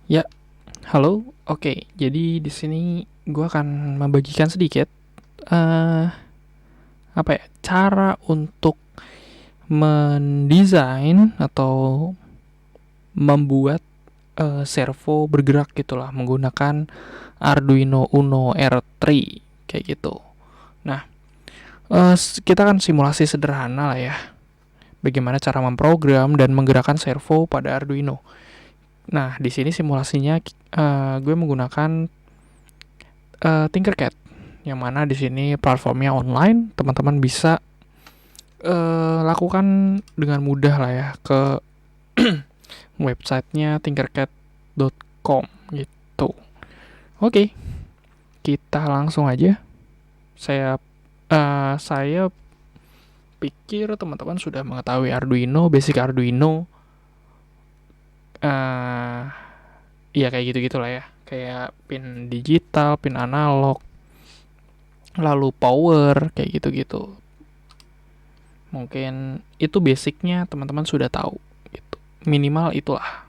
Ya, halo. Oke, jadi di sini gue akan membagikan sedikit eh cara untuk mendesain atau membuat servo bergerak gitulah menggunakan Arduino Uno R3 kayak gitu. Nah, kita kan simulasi sederhana lah ya. Bagaimana cara memprogram dan menggerakkan servo pada Arduino. Nah, di sini simulasinya gue menggunakan Tinkercad, yang mana di sini platformnya online, teman-teman bisa lakukan dengan mudah lah ya ke websitenya tinkercad.com gitu. Oke, kita langsung aja. Saya pikir teman-teman sudah mengetahui Arduino, basic Arduino. eh ya kayak gitu gitulah ya. Kayak pin digital, pin analog, lalu power kayak gitu-gitu. Mungkin itu basicnya teman-teman sudah tahu gitu. Minimal itulah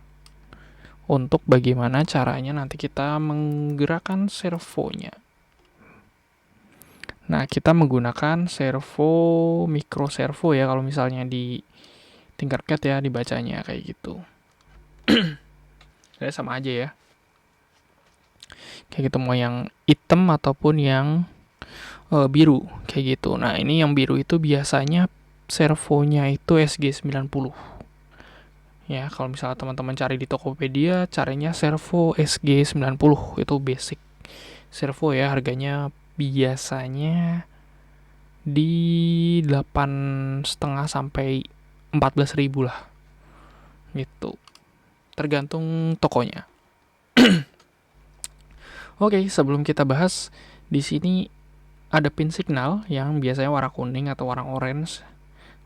untuk bagaimana caranya nanti kita menggerakkan servonya. Nah, kita menggunakan servo micro servo ya kalau misalnya di Tinkercad ya dibacanya kayak gitu. Ya sama aja ya. Kayak gitu mau yang hitam ataupun yang biru kayak gitu. Nah, ini yang biru itu biasanya servonya itu SG90. Ya, kalau misalnya teman-teman cari di Tokopedia, carinya servo SG90 itu basic servo ya, harganya biasanya di 8,5 sampai 14.000 lah gitu. Tergantung tokonya. Oke, sebelum kita bahas, di sini ada pin signal yang biasanya warna kuning atau warna orange.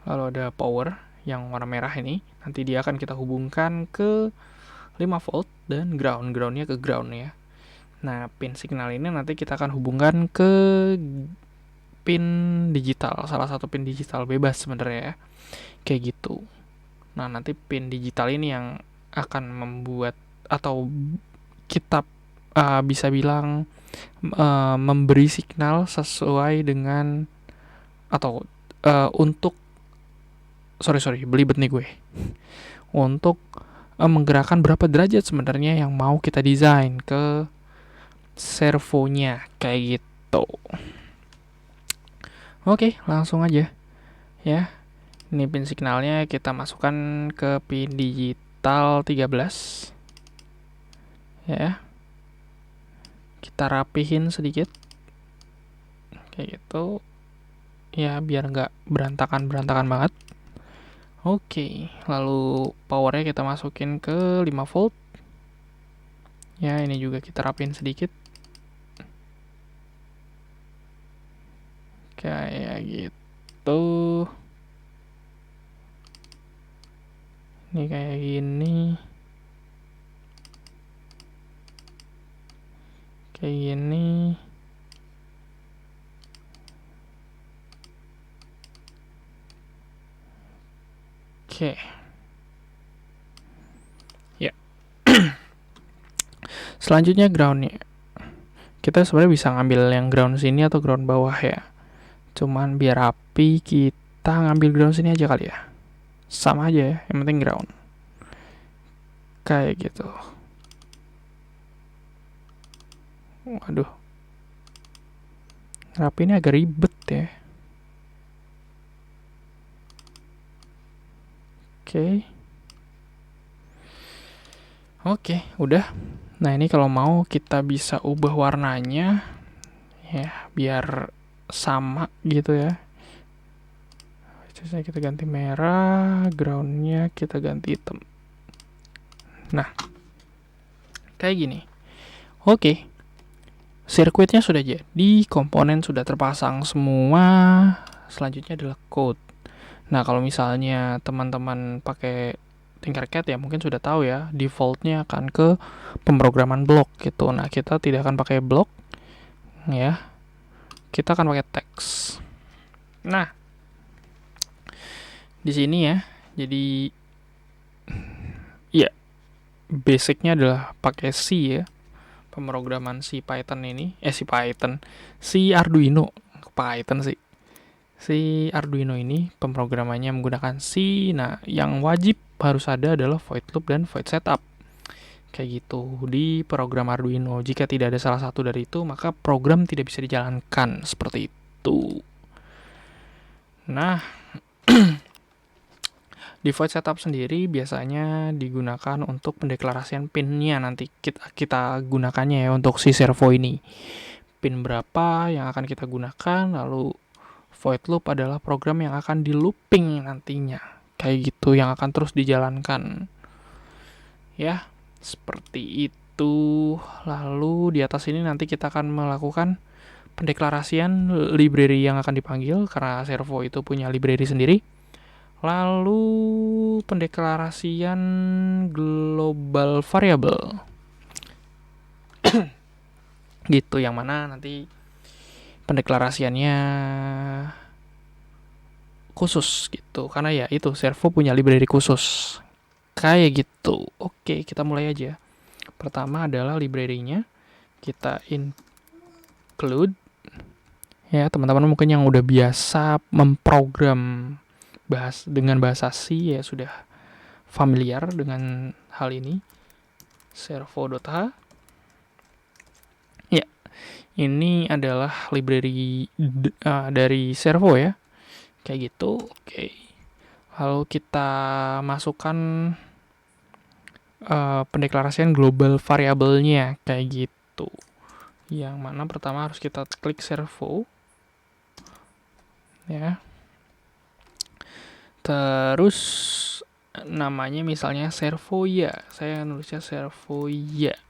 Lalu ada power yang warna merah ini. Nanti dia akan kita hubungkan ke 5 volt dan groundnya ke ground ya. Nah, pin signal ini nanti kita akan hubungkan ke pin digital, salah satu pin digital bebas sebenarnya ya. Kayak gitu. Nah, nanti pin digital ini yang akan membuat atau kita bisa bilang memberi signal sesuai dengan atau untuk sorry belibet nih gue untuk menggerakkan berapa derajat sebenarnya yang mau kita desain ke servonya kayak gitu. Oke, langsung aja ya. Ini pin signalnya kita masukkan ke pin digital 13 ya. Kita rapihin sedikit kayak gitu ya biar nggak berantakan banget. Oke, lalu powernya kita masukin ke 5 volt ya, ini juga kita rapiin sedikit kayak gitu. Ini kayak gini, kayak gini. Oke ya. Selanjutnya groundnya, kita sebenarnya bisa ngambil yang ground sini atau ground bawah ya, cuman biar rapi kita ngambil ground sini aja kali ya, sama aja ya, yang penting ground kayak gitu. Waduh, rapi ini agak ribet ya. Oke, udah. Nah, ini kalau mau kita bisa ubah warnanya ya biar sama gitu ya. Biasanya kita ganti merah, groundnya kita ganti hitam. Nah, kayak gini. Oke, sirkuitnya sudah jadi, komponen sudah terpasang semua. Selanjutnya adalah code. Nah, kalau misalnya teman-teman pakai Tinkercad ya mungkin sudah tahu ya, defaultnya akan ke pemrograman blok gitu. Nah, kita tidak akan pakai blok ya. Kita akan pakai teks. Nah, di sini ya. Jadi ya, basicnya adalah pakai C ya, pemrograman si Python ini, si Arduino, Python sih. Si Arduino ini pemrogramannya menggunakan C. Nah, yang wajib harus ada adalah void loop dan void setup. Kayak gitu di program Arduino. Jika tidak ada salah satu dari itu, maka program tidak bisa dijalankan seperti itu. Nah, di void setup sendiri biasanya digunakan untuk pendeklarasian pinnya nanti kita gunakannya ya untuk si servo ini. Pin berapa yang akan kita gunakan, lalu void loop adalah program yang akan di looping nantinya. Kayak gitu yang akan terus dijalankan. Ya, seperti itu. Lalu di atas ini nanti kita akan melakukan pendeklarasian library yang akan dipanggil karena servo itu punya library sendiri. Lalu pendeklarasian global variable. Gitu yang mana nanti pendeklarasiannya khusus gitu karena ya itu servo punya library khusus kayak gitu. Oke, kita mulai aja. Pertama adalah library-nya kita include ya, teman-teman mungkin yang udah biasa memprogram dengan bahasa C ya sudah familiar dengan hal ini. Servo.h ya, ini adalah library dari servo ya. Kayak gitu. Oke. Lalu kita masukkan pendeklarasian global variable-nya kayak gitu. Yang mana pertama harus kita klik servo. Ya. Terus namanya misalnya servo ya. Saya nulisnya servo ya.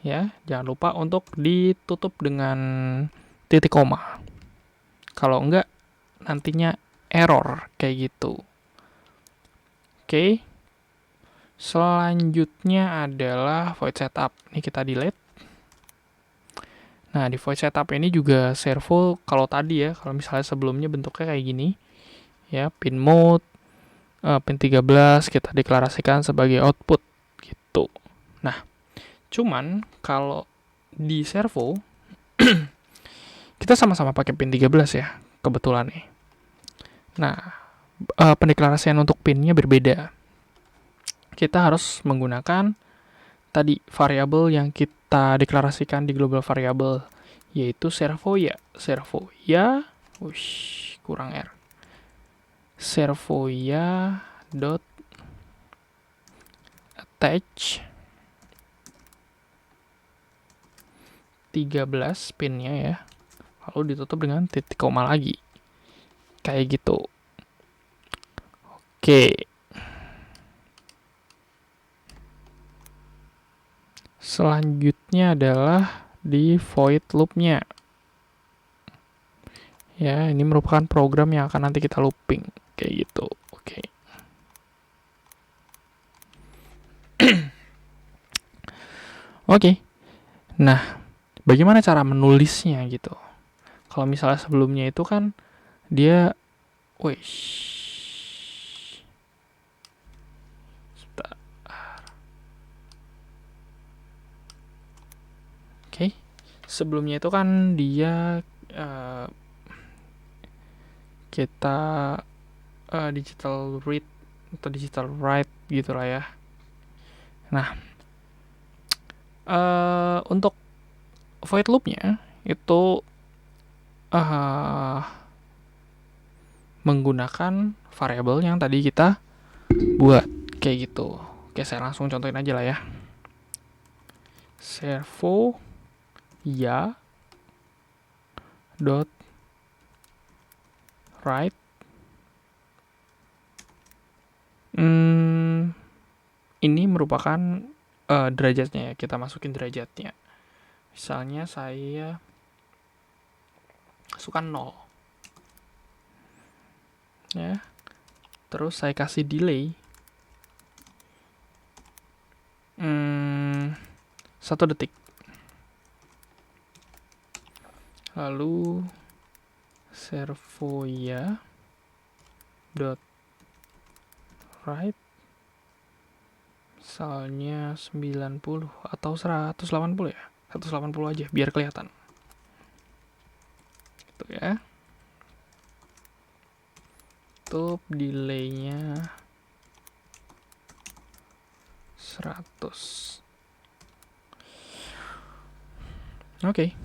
Ya, jangan lupa untuk ditutup dengan titik koma. Kalau enggak nantinya error kayak gitu. Oke. Selanjutnya adalah void setup. Ini kita delete. Nah, di void setup ini juga servo kalau tadi ya, kalau misalnya sebelumnya bentuknya kayak gini. Ya, pin mode pin 13 kita deklarasikan sebagai output gitu. Nah, cuman kalau di servo kita sama-sama pakai pin 13 ya, kebetulan nih. Nah, pendeklarasian untuk pinnya berbeda. Kita harus menggunakan tadi variabel yang kita deklarasikan di global variable, yaitu servo ya. Servo ya, kurang R. Servo ya dot attach 13 pinnya ya, lalu ditutup dengan titik koma lagi kayak gitu. Oke, selanjutnya adalah di void loop-nya ya. Ini merupakan program yang akan nanti kita looping kayak gitu. Oke. Oke. Nah, bagaimana cara menulisnya gitu? Kalau misalnya sebelumnya itu kan dia Oke. Sebelumnya itu kan dia kita digital read atau digital write gitulah ya. Nah, untuk void loop-nya itu menggunakan variabel yang tadi kita buat kayak gitu. Oke, saya langsung contohin aja lah ya. Servo ya dot write ini merupakan derajatnya ya, kita masukin derajatnya. Misalnya saya masukkan 0 ya, terus saya kasih delay 1 detik, lalu servo ya dot write Misalnya 90 atau 180 ya. 180 aja biar kelihatan. Gitu ya. Untuk delay-nya 100. Oke.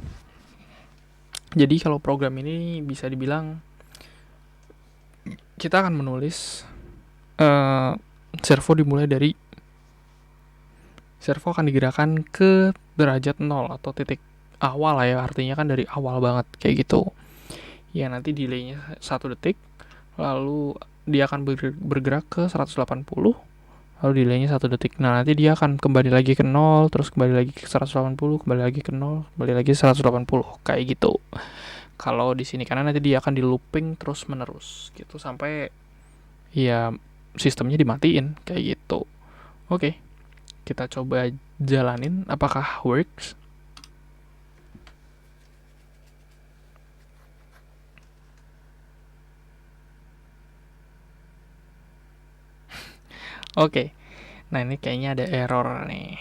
Jadi kalau program ini bisa dibilang kita akan menulis servo dimulai dari servo akan digerakkan ke derajat 0 atau titik awal lah ya, artinya kan dari awal banget kayak gitu. Ya nanti delaynya 1 detik, lalu dia akan bergerak ke 180, lalu delaynya 1 detik. Nah nanti dia akan kembali lagi ke 0, terus kembali lagi ke 180, kembali lagi ke 0, kembali lagi 180, kayak gitu. Kalau di sini karena nanti dia akan di looping terus menerus gitu sampai ya sistemnya dimatiin kayak gitu. Oke, kita coba jalanin apakah works. Oke, nah ini kayaknya ada error nih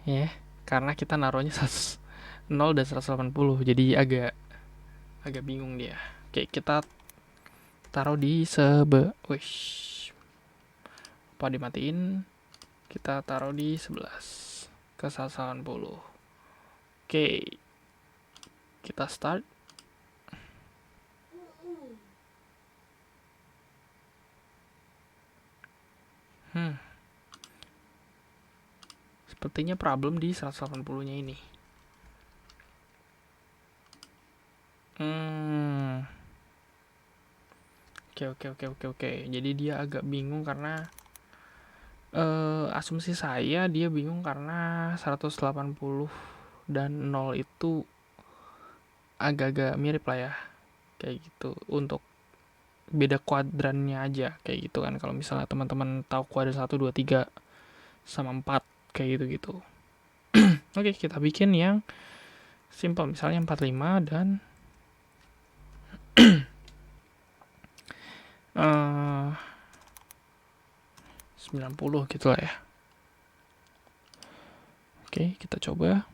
ya, karena kita naruhnya 0 dan 180 jadi agak bingung dia. Oke, kita taruh di wish, apa dimatiin, kita taruh di 11 ke 180. Oke, kita start. Sepertinya problem di 180-nya ini. Oke. Jadi dia agak bingung karena asumsi saya dia bingung karena 180 dan 0 itu agak-agak mirip lah ya. Kayak gitu. Untuk beda kuadrannya aja kayak gitu kan. Kalau misalnya teman-teman tahu kuadran 1, 2, 3 sama 4 kayak gitu-gitu. Oke, kita bikin yang simple, misalnya 45 dan 90 gitu lah ya. Oke, kita coba.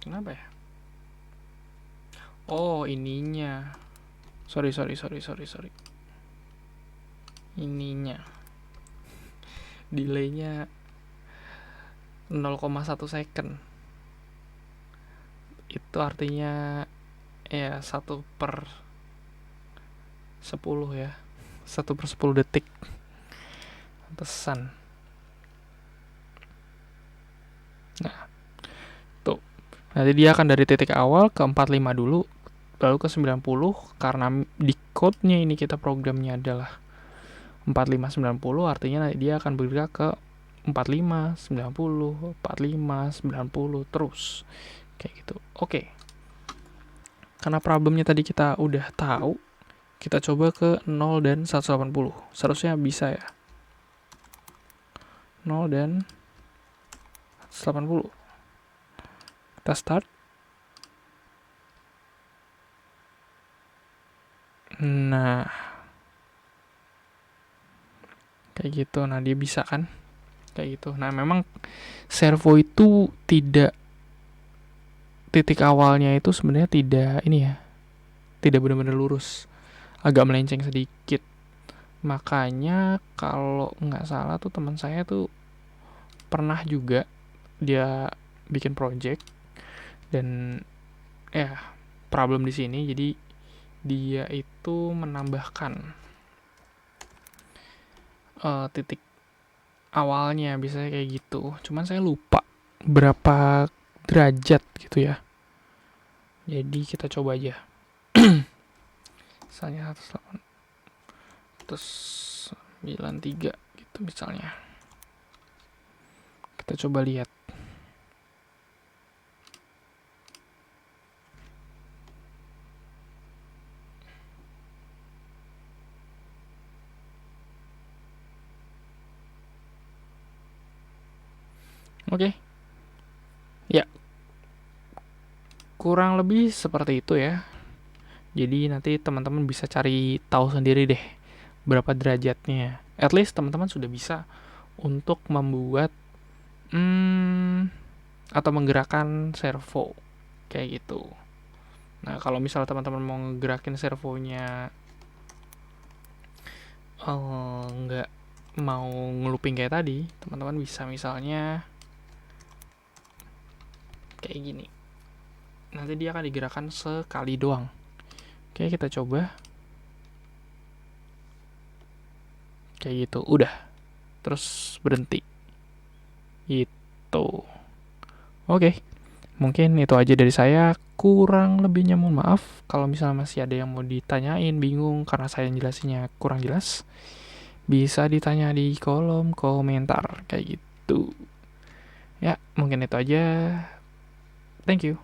Kenapa ya? Oh, ininya. Sorry. Ininya. Delaynya 0,1 second. Itu artinya ya 1/10 ya. 1/10 detik. Pantesan. Nah, tuh. Nanti dia akan dari titik awal ke 45 dulu, lalu ke 90 karena di code-nya ini kita programnya adalah 45-90, artinya dia akan bergerak ke 45-90, 45-90 terus kayak gitu. Oke. Karena problemnya tadi kita udah tahu, kita coba ke 0 dan 180. Seharusnya bisa ya. 0 dan 180. Kita start. Nah, kayak gitu. Nah, dia bisa kan? Kayak gitu. Nah, memang servo itu tidak, titik awalnya itu sebenarnya tidak ini ya. Tidak benar-benar lurus. Agak melenceng sedikit. Makanya kalau nggak salah tuh teman saya tuh pernah juga dia bikin project dan ya problem di sini, jadi dia itu menambahkan titik awalnya biasanya kayak gitu. Cuman saya lupa berapa derajat gitu ya. Jadi kita coba aja. Misalnya 193 gitu misalnya. Kita coba lihat. Oke, ya kurang lebih seperti itu ya. Jadi nanti teman-teman bisa cari tahu sendiri deh berapa derajatnya. At least teman-teman sudah bisa untuk membuat atau menggerakkan servo kayak gitu. Nah, kalau misalnya teman-teman mau ngegerakin servonya nggak mau ngeluping kayak tadi, teman-teman bisa misalnya kayak gini. Nanti dia akan digerakkan sekali doang. Oke, kita coba. Kayak gitu, udah. Terus berhenti. Itu. Oke, mungkin itu aja dari saya. Kurang lebihnya mohon maaf. Kalau misalnya masih ada yang mau ditanyain, bingung karena saya jelasinnya kurang jelas, bisa ditanya di kolom komentar kayak gitu. Ya, mungkin itu aja. Thank you.